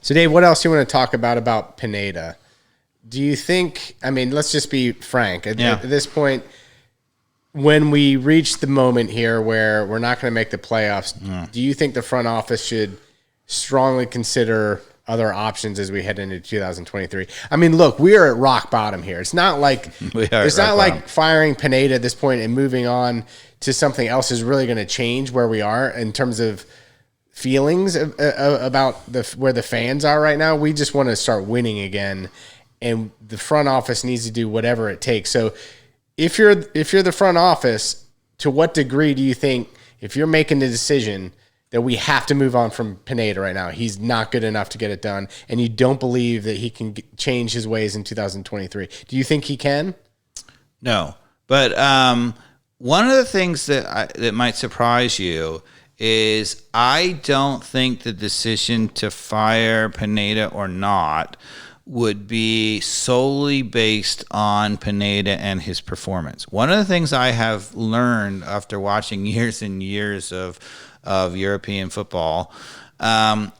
So, Dave, what else do you want to talk about Pineda? Do you think, I mean, let's just be frank. At this point, when we reach the moment here where we're not going to make the playoffs, do you think the front office should strongly consider other options as we head into 2023? I mean, look, we are at rock bottom here. It's not like firing Pineda at this point and moving on to something else is really going to change where we are in terms of feelings about where the fans are right now. We just want to start winning again, and the front office needs to do whatever it takes. So if you're the front office, to what degree do you think, if you're making the decision that we have to move on from Pineda right now, he's not good enough to get it done, and you don't believe that he can change his ways in 2023, do you think he can? No, but one of the things that might surprise you is I don't think the decision to fire Pineda or not would be solely based on Pineda and his performance. One of the things I have learned after watching years and years of European football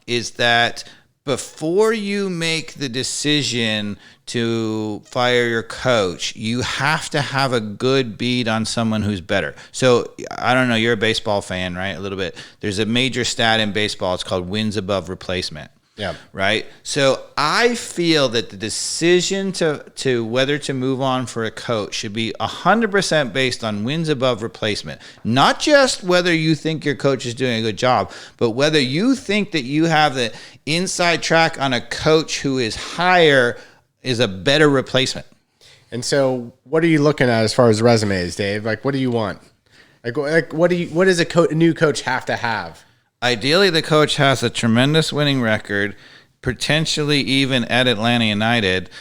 is that before you make the decision to fire your coach, you have to have a good beat on someone who's better. So I don't know, you're a baseball fan, right? A little bit. There's a major stat in baseball. It's called wins above replacement. Yeah. Right. So I feel that the decision to whether to move on for a coach should be 100% based on wins above replacement. Not just whether you think your coach is doing a good job, but whether you think that you have the inside track on a coach who is higher is a better replacement. And so what are you looking at as far as resumes, Dave? Like, what do you want? Like what does a new coach have to have? Ideally, the coach has a tremendous winning record, potentially even at Atlanta United.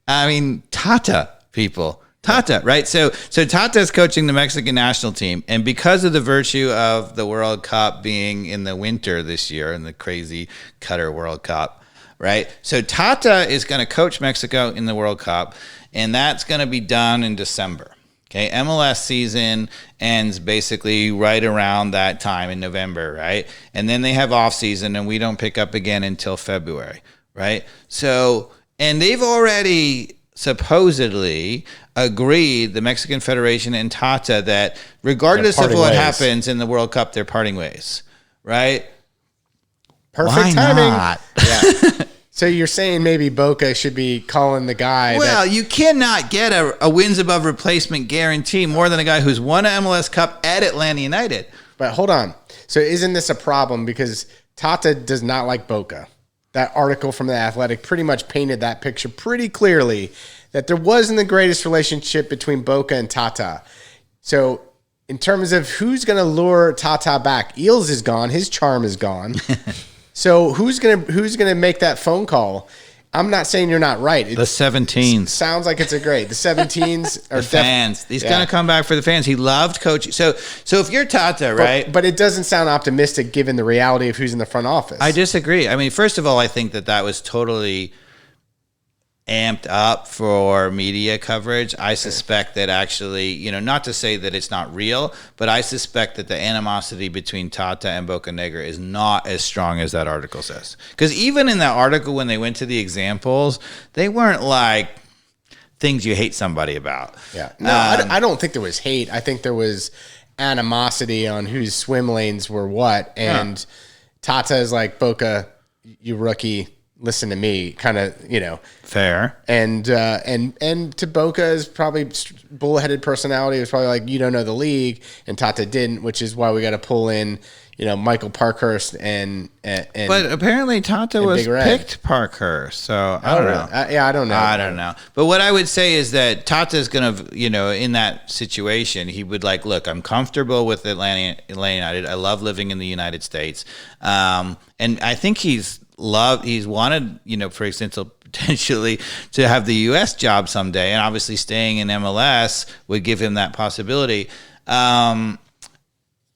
I mean, Tata, people. Tata, right? So Tata is coaching the Mexican national team, and because of the virtue of the World Cup being in the winter this year, in the crazy Qatar World Cup, right? So Tata is going to coach Mexico in the World Cup, and that's going to be done in December. Okay, MLS season ends basically right around that time in November, right? And then they have off season, and we don't pick up again until February, right? So, and they've already supposedly agreed, the Mexican Federation and Tata, that regardless of what happens in the World Cup, they're parting ways, right? Perfect timing. Not? Yeah. So you're saying maybe Boca should be calling the guy. Well, you cannot get a wins above replacement guarantee more than a guy who's won an MLS Cup at Atlanta United. But hold on. So isn't this a problem? Because Tata does not like Boca. That article from The Athletic pretty much painted that picture pretty clearly, that there wasn't the greatest relationship between Boca and Tata. So in terms of who's going to lure Tata back, Eels is gone. His charm is gone. So who's gonna make that phone call? I'm not saying you're not right. The 17s. Sounds like it's a great. The 17s are the fans. He's gonna come back for the fans. He loved coaching. So if you're Tata, right? But it doesn't sound optimistic given the reality of who's in the front office. I disagree. I mean, first of all, I think that was totally amped up for media coverage. I suspect that actually, not to say that it's not real, but I suspect that the animosity between Tata and Bocanegra is not as strong as that article says. Because even in that article, when they went to the examples, they weren't like things you hate somebody about. Yeah. No, I don't think there was hate. I think there was animosity on whose swim lanes were what. And Tata is like, Boca, you rookie, listen to me, kind of, fair. And to Boca's probably bullheaded personality, it was probably like, you don't know the league, and Tata didn't, which is why we got to pull in, Michael Parkhurst and but apparently Tata was picked Parkhurst, so I don't know. I don't know. I don't know. But what I would say is that Tata's going to, in that situation, he would look, I'm comfortable with Atlanta United. I love living in the United States. And I think he's wanted, for example, potentially to have the U.S. job someday, and obviously staying in MLS would give him that possibility.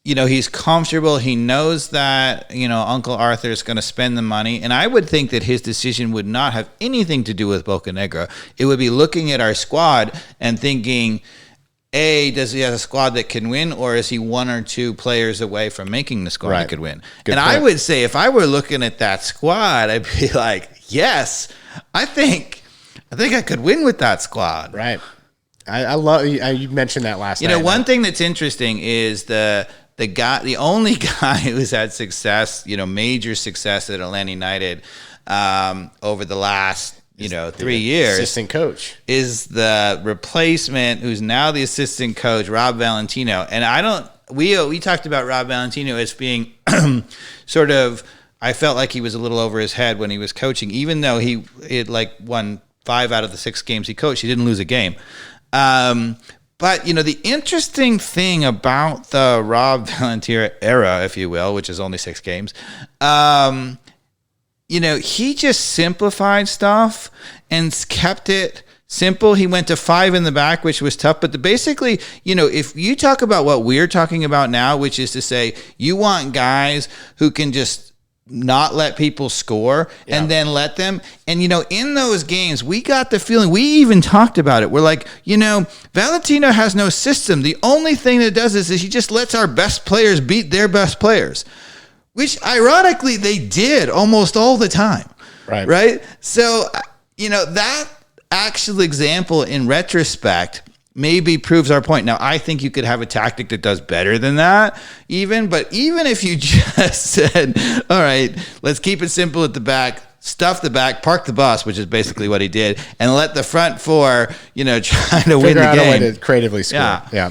He's comfortable. He knows that, Uncle Arthur is going to spend the money, and I would think that his decision would not have anything to do with Bocanegra. It would be looking at our squad and thinking, does he have a squad that can win, or is he one or two players away from making the squad that could win? Good and point. I would say if I were looking at that squad, I'd be like, yes, I think I could win with that squad. Right. I love you mentioned that last night. One thing that's interesting is the only guy who's had success, major success at Atlanta United over the last 3 years, assistant coach, is the replacement who's now the assistant coach, Rob Valentino. And we talked about Rob Valentino as being sort of, I felt like he was a little over his head when he was coaching, even though he had won 5 out of the 6 games he coached. He didn't lose a game. But the interesting thing about the Rob Valentino era, if you will, which is only 6 games, he just simplified stuff and kept it simple. He went to 5 in the back, which was tough. But basically, if you talk about what we're talking about now, which is to say you want guys who can just not let people score and then let them. And, in those games, we got the feeling, we even talked about it. We're like, Valentino has no system. The only thing that does is he just lets our best players beat their best players, which ironically they did almost all the time. Right. So, that actual example in retrospect maybe proves our point. Now, I think you could have a tactic that does better than that but even if you just said, all right, let's keep it simple at the back, stuff the back, park the bus, which is basically what he did, and let the front 4, try to win the game. Figure out a way to creatively score. Yeah.